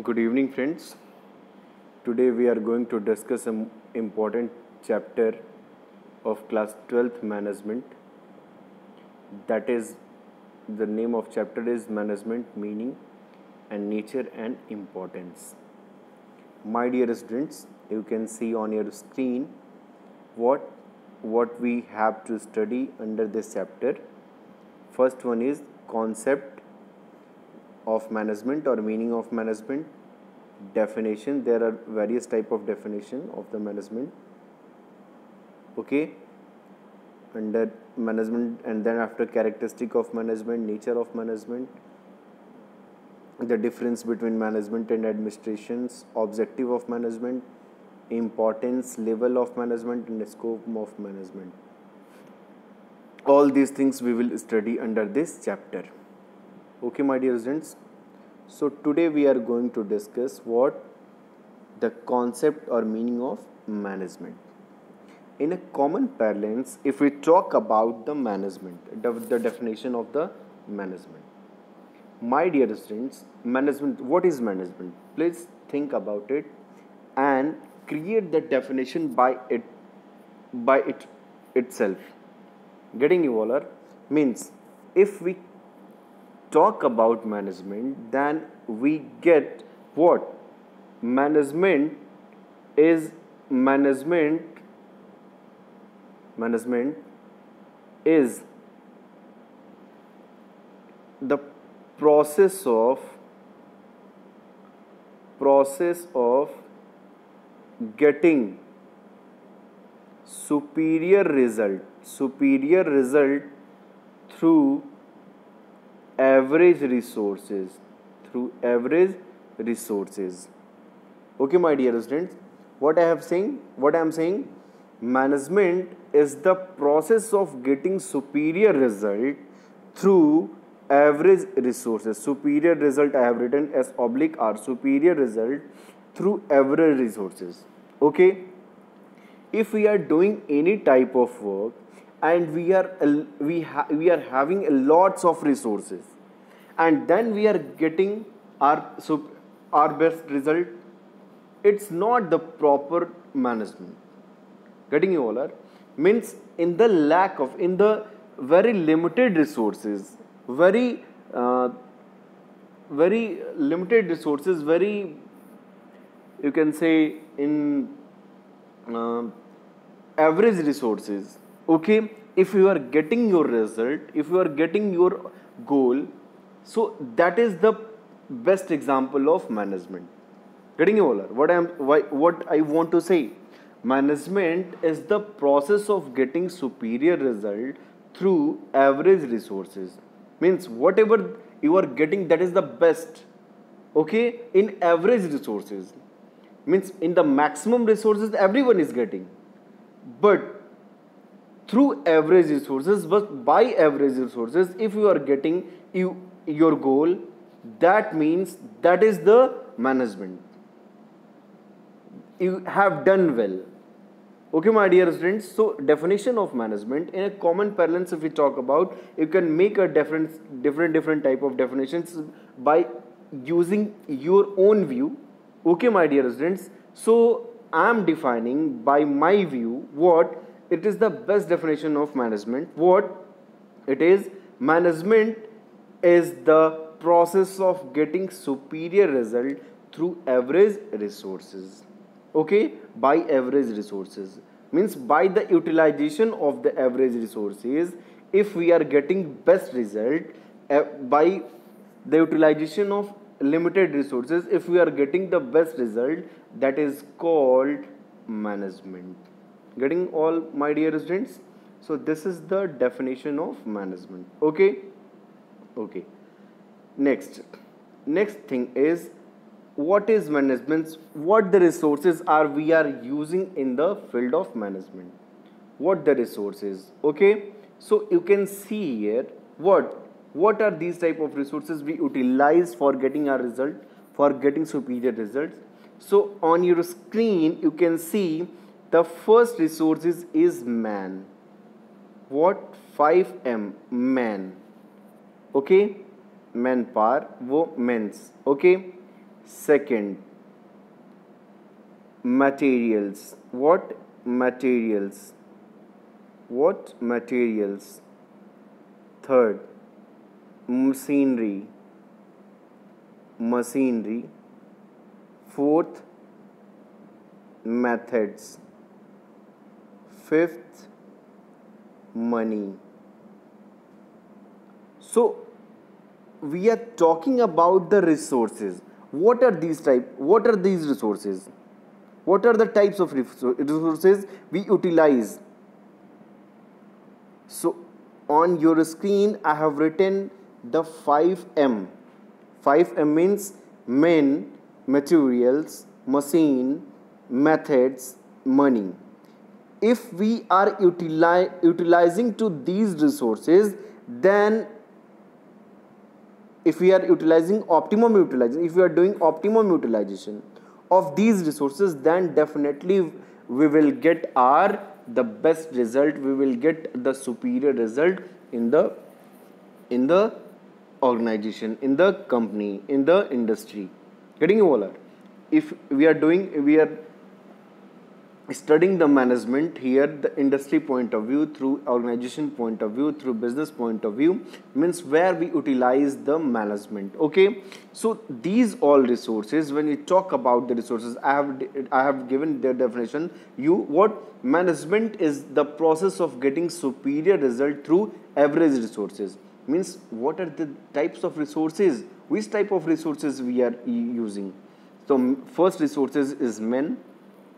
Good evening, friends. Today we are going to discuss an important chapter of class 12th management. That is, the name of chapter is management meaning and nature and importance. My dear students, you can see on your screen what we have to study under this chapter. First one is concept of management or meaning of management. Definition, there are various type of definition of the management. Okay, under management, and then after characteristic of management, nature of management, the difference between management and administrations, objective of management, importance, level of management, and scope of management. All these things we will study under this chapter. Okay, my dear students. So today we are going to discuss what the concept or meaning of management. In a common parlance, if we talk about the management, the definition of the management. My dear students, management, what is management? Please think about it and create the definition by it itself. Getting you all are means if we talk about management, then we get what management is. Management is the process of getting superior result through average resources. Okay, my dear students, what I am saying, management is the process of getting superior result through average resources. Superior result I have written as oblique R, superior result through average resources. Okay, if we are doing any type of work and we are having lots of resources, and then we are getting our best result, it's not the proper management. Getting you all are means in the very limited resources, very limited resources, very, you can say, in average resources. Okay, if you are getting your result, if you are getting your goal, so that is the best example of management. Getting you all are what I want to say, management is the process of getting superior result through average resources. Means whatever you are getting, that is the best. Okay, in average resources means in the maximum resources everyone is getting, but through average resources, but by average resources, if you are getting your goal, that means that is the management. You have done well. Okay, my dear students, so definition of management in a common parlance, if we talk about, you can make a different type of definitions by using your own view. Okay, my dear students, so I am defining by my view what it is the best definition of management. What it is, management is the process of getting superior result through average resources. Okay, by average resources means by the utilization of the average resources, if we are getting best result by the utilization of limited resources, if we are getting the best result, that is called management. Getting all, my dear students? So this is the definition of management. Okay, next thing is, what is management? What the resources are we are using in the field of management? What the resources? Okay, so you can see here what are these type of resources we utilize for getting our result, for getting superior results. So on your screen you can see the first resources is man. What? 5M, man. Okay, manpower, वो mains. Okay, Second, materials. What materials? What materials? Third, machinery. Machinery. Fourth, methods. Fifth, money. So we are talking about the resources. What are these resources? What are the types of resources we utilize? So on your screen I have written the 5M. 5M means men, materials, machine, methods, money. If we are utilizing to these resources, then if we are utilizing optimum utilization, if we are doing optimum utilization of these resources, then definitely we will get the best result, we will get the superior result in the organization, in the company, in the industry. Getting you all? If we are studying the management here, the industry point of view, through organization point of view, through business point of view, means where we utilize the management. Okay, so these all resources, when we talk about the resources, I have given their definition. What management is the process of getting superior result through average resources. Means what are the types of resources, which type of resources we are using. So first resources is men,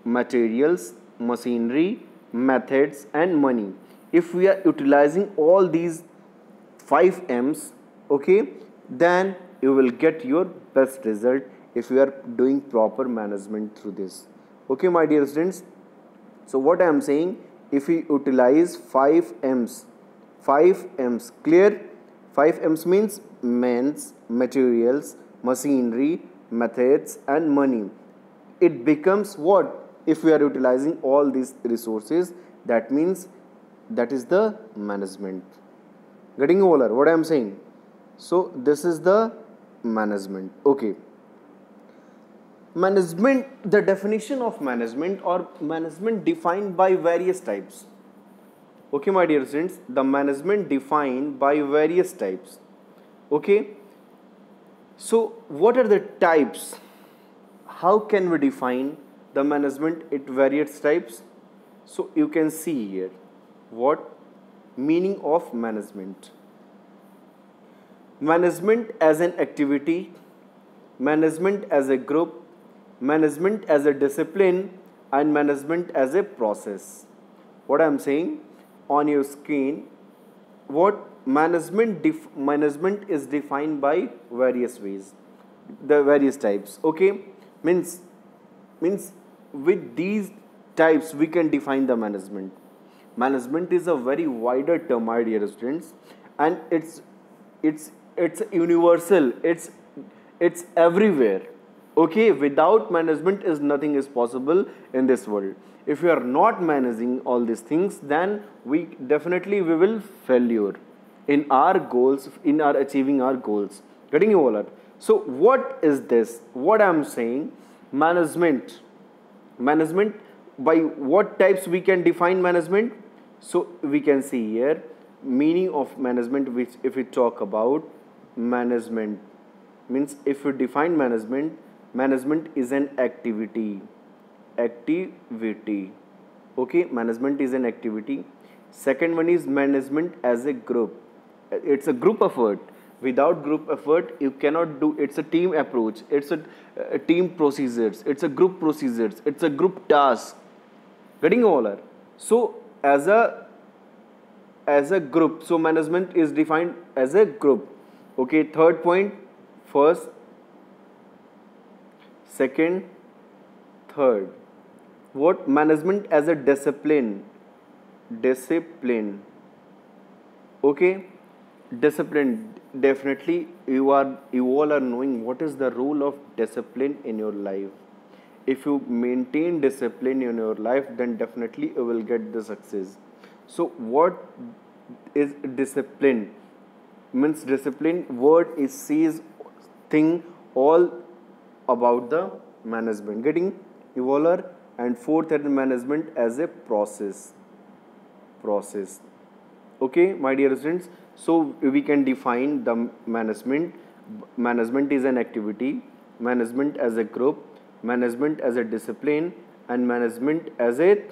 materials, machinery, methods, and money. If we are utilizing all these 5 M's, okay, then you will get your best result if you are doing proper management through this. Okay, my dear students. So what I am saying, if we utilize 5 M's, clear? 5 M's means men's, materials, machinery, methods, and money. It becomes what? If we are utilizing all these resources, that means that is the management. Getting over what I am saying? So this is the management. Okay. Management, the definition of management, or management defined by various types. Okay, my dear students, the management defined by various types. Okay. So what are the types? How can we define the management at various types? So you can see here what meaning of management. Management as an activity, management as a group, management as a discipline, and management as a process. What I am saying on your screen, what management is defined by various ways, the various types. Okay, means with these types we can define the management. Management is a very wider term, my dear students, and it's universal, it's everywhere. Okay, without management is nothing is possible in this world. If we are not managing all these things, then we will failure in our goals, in our achieving our goals. Getting you all? So what is this? What I am saying, management, by what types we can define management? So we can see here meaning of management, which if we talk about management, means if we define management is an activity. Okay, management is an activity. Second one is management as a group. It's a group effort. Without group effort you cannot do. It's a team approach, it's a team procedures, it's a group procedures, it's a group task. Getting all? So as a group, so management is defined as a group. Okay, third point, first, second, third. What? Management as a discipline. Okay, discipline. Definitely you all are knowing what is the role of discipline in your life. If you maintain discipline in your life, then definitely you will get the success. So what is discipline? Means discipline word is says thing all about the management, getting evolver, and fourth is management as a process. Okay, my dear students, so we can define the management is an activity, management as a group, management as a discipline, and management as a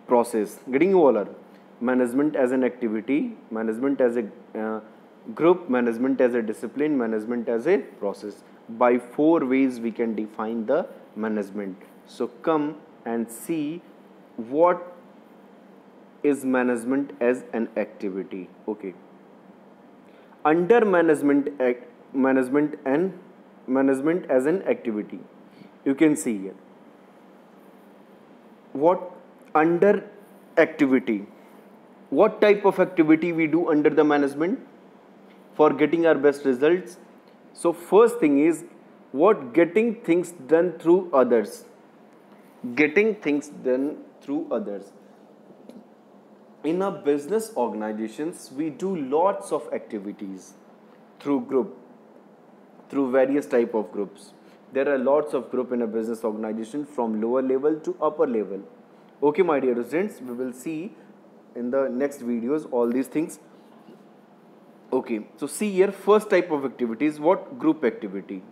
process. Getting evolver, management as an activity, management as a group, management as a discipline, management as a process. By four ways we can define the management. So come and see what is management as an activity. Okay, under management and management as an activity, you can see here what under activity, what type of activity we do under the management for getting our best results. So first thing is what getting things done through others. Getting things done through others. In our business organizations, we do lots of activities through group, through various type of groups. There are lots of group in a business organization from lower level to upper level. Okay, my dear students, we will see in the next videos all these things. Okay, so see here, first type of activity is what? Group activity.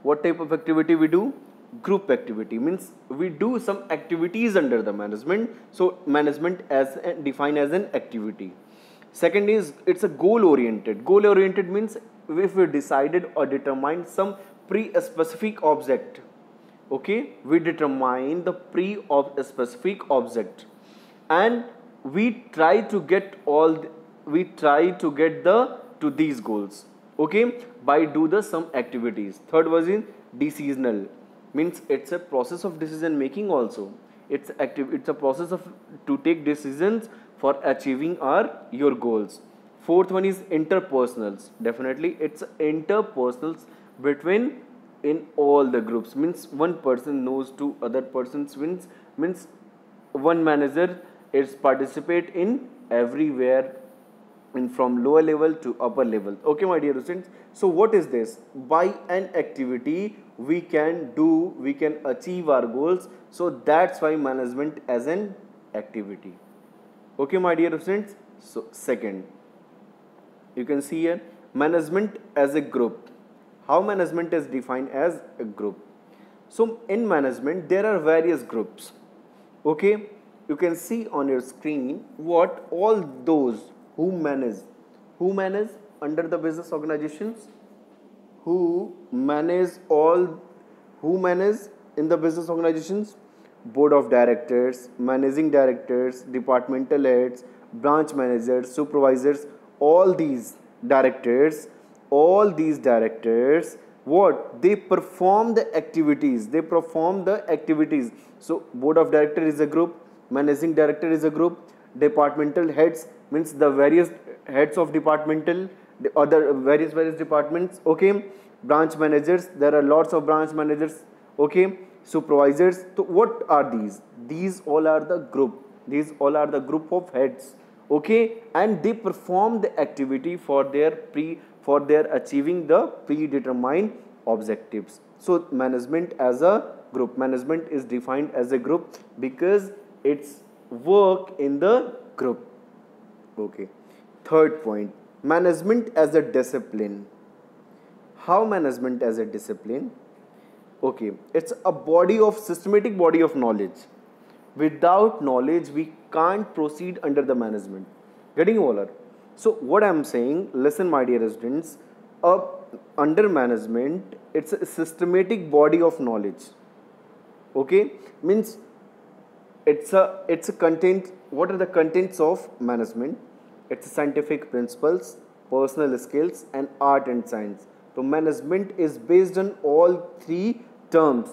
What type of activity we do? Group activity means we do some activities under the management. So management as defined as an activity. Second is it's a goal oriented. Goal oriented means if we decided or determined some pre-specific object. Okay, we determine the pre-specific object and we try to get to these goals. Okay, by do the some activities. Third was in decisional, means it's a process of decision making also. It's a process of to take decisions for achieving your goals. Fourth one is interpersonals. Definitely it's interpersonals between in all the groups, means one person knows to other persons, means one manager is participate in everywhere, in from lower level to upper level. Okay, my dear students, so what is this? By an activity we can achieve our goals, so that's why management as an activity. Okay, my dear students, so second, you can see here management as a group. How management is defined as a group? So in management there are various groups. Okay, you can see on your screen what all those who manage under the business organizations, who manage in the business organizations: board of directors, managing directors, departmental heads, branch managers, supervisors. All these directors, what they perform the activities, so board of director is a group, managing director is a group, departmental heads means the various heads of departmental, the other various departments. Okay, branch managers, there are lots of branch managers. Okay, supervisors. So what are these all are the group of heads. Okay, and they perform the activity for their achieving the predetermined objectives. So management as a group, management is defined as a group because it's work in the group. Okay, third point, management as a discipline. How management as a discipline? Okay, it's a systematic body of knowledge. Without knowledge we can't proceed under the management. Getting all? So what I'm saying, listen my dear students, under management it's a systematic body of knowledge. Okay, means it's a content. What are the contents of management? It's scientific principles, personal skills, and art and science. So management is based on all three terms.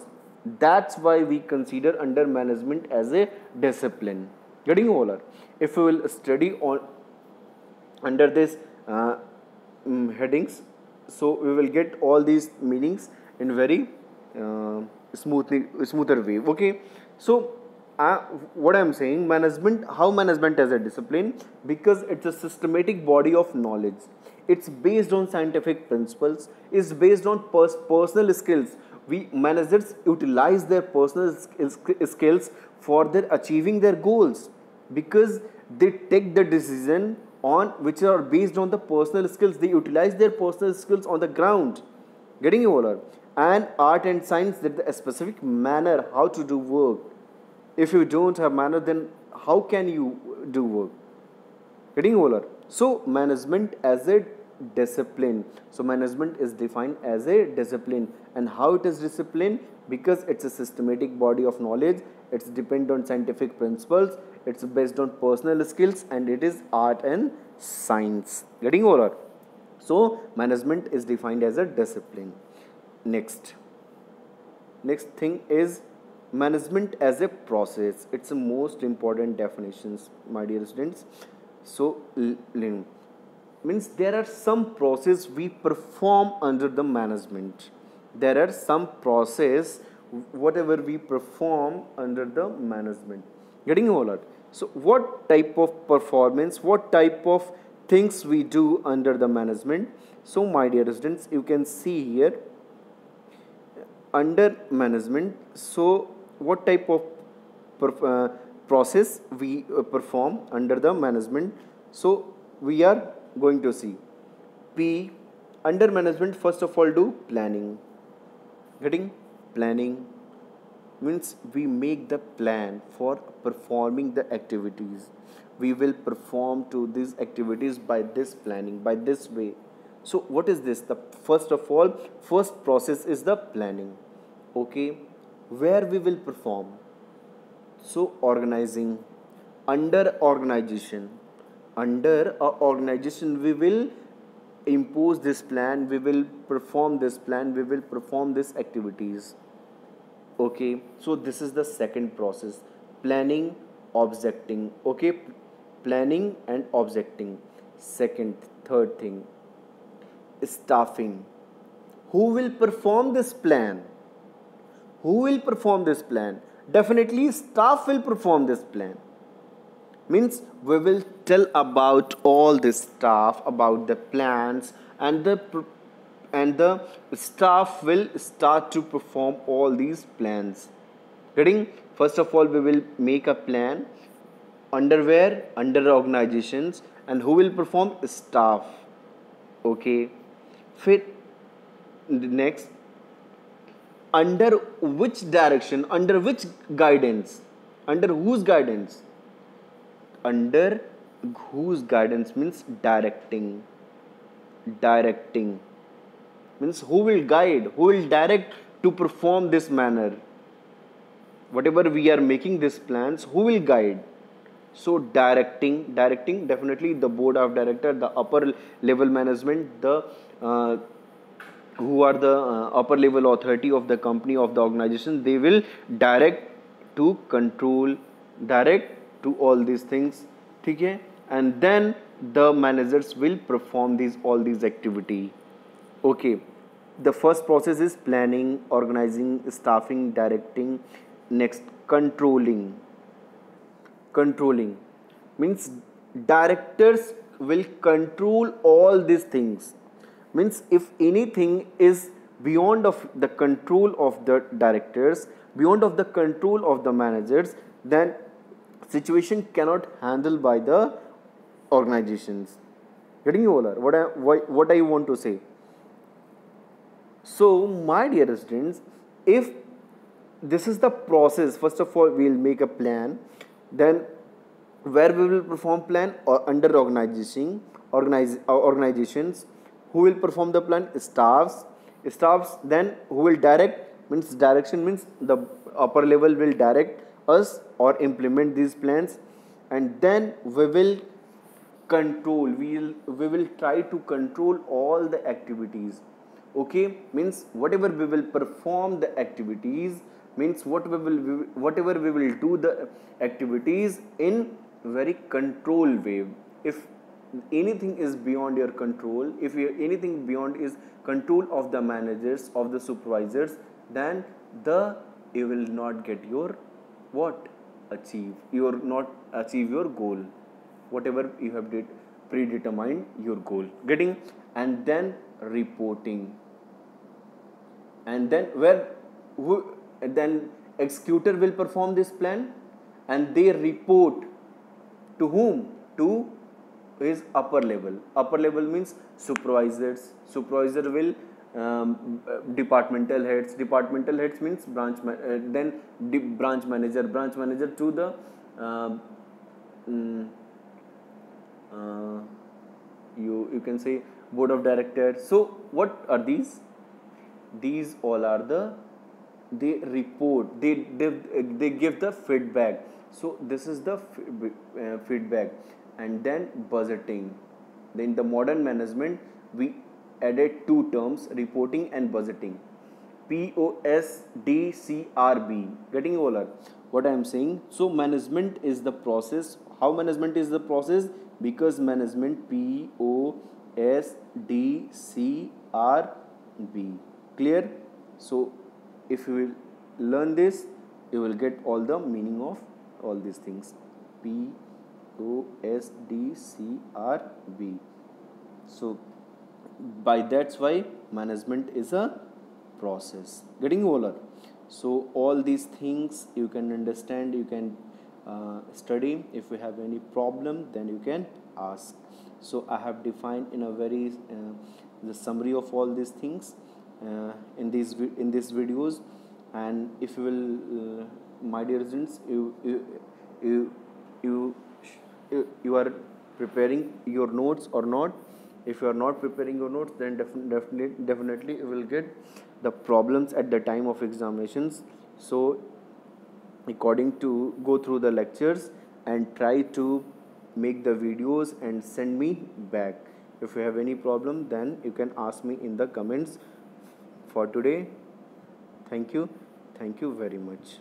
That's why we consider under management as a discipline. Getting all? If we will study on under this headings, so we will get all these meanings in very smoother way. Okay, so what I am saying, management, how management as a discipline? Because it's a systematic body of knowledge. It's based on scientific principles. It's based on personal skills. We managers utilize their personal skills for their achieving their goals, because they take the decision on which are based on the personal skills. They utilize their personal skills on the ground. Getting you all? And art and science, that a specific manner how to do work. If you don't have manner, then how can you do work? Getting over. So management as a discipline. So management is defined as a discipline. And how it is discipline? Because it's a systematic body of knowledge. It's depend on scientific principles. It's based on personal skills, and it is art and science. Getting over. So management is defined as a discipline. Next thing is management as a process. It's the most important definitions, my dear students. So means there are some process we perform under the management. There are some process whatever we perform under the management. Getting all that? So what type of performance, what type of things we do under the management? So my dear students, you can see here under management. So what type of process we perform under the management? So we are going to see P. Under management, first of all, do planning. Getting? Planning means we make the plan for performing the activities. We will perform to these activities by this planning, by this way. So what is this? The first of all, first process is the planning. Okay, where we will perform? So organizing. Under organization, under a organization we will impose this plan, we will perform this plan, we will perform these activities. Okay, so this is the second process, planning, objecting. Okay, planning and objecting. Third thing, staffing. Who will perform this plan? Who will perform this plan? Definitely staff will perform this plan. Means we will tell about all this stuff, about the plans, and the staff will start to perform all these plans. Getting? First of all, we will make a plan. Under where? Under organizations. And who will perform? Staff. Okay. Fit. Next, under which direction, under which guidance, under whose guidance? Under whose guidance means directing. Directing means who will guide, who will direct to perform this manner. Whatever we are making these plans, who will guide? So directing definitely the board of director, the upper level management, the who are the upper level authority of the company, of the organization. They will direct to control, direct to all these things. Okay? And then the managers will perform all these activity. Okay, the first process is planning, organizing, staffing, directing. Next, controlling. Controlling means directors will control all these things. Means if anything is beyond of the control of the directors, beyond of the control of the managers, then situation cannot handle by the organizations. Getting you all? What I want to say? So my dear students, if this is the process, first of all we will make a plan, then where we will perform plan? Or under organizations. Who will perform the plan? Staffs. Then who will direct? Means direction means the upper level will direct us or implement these plans, and then we will control, we will try to control all the activities. Okay, means whatever we will perform the activities, means whatever we will do the activities in very control way. If anything is beyond your control, if anything beyond is control of the managers, of the supervisors, then you will not get your you will not achieve your goal, whatever you have did predetermine your goal. Getting? And then reporting. And then then executor will perform this plan, and they report to whom? To his upper level. Upper level means supervisors. Supervisor will departmental heads. Departmental heads means then branch manager. Branch manager to the you can say board of directors. So what are these? These all are they report, they give the feedback. So this is the feedback. And then budgeting. Then the modern management, we added two terms, reporting and budgeting. POSDCRB. Getting all what I am saying? So management is the process. How management is the process? Because management, POSDCRB. Clear? So if you will learn this, you will get all the meaning of all these things. POSDCRB. So by that's why management is a process. Getting all? So all these things you can understand, you can study. If you have any problem, then you can ask. So I have defined in a very the summary of all these things in these videos. And if you will my dear students, you are preparing your notes or not. If you are not preparing your notes, then definitely you will get the problems at the time of examinations. So according to go through the lectures and try to make the videos and send me back. If you have any problem, then you can ask me in the comments. For today, thank you very much.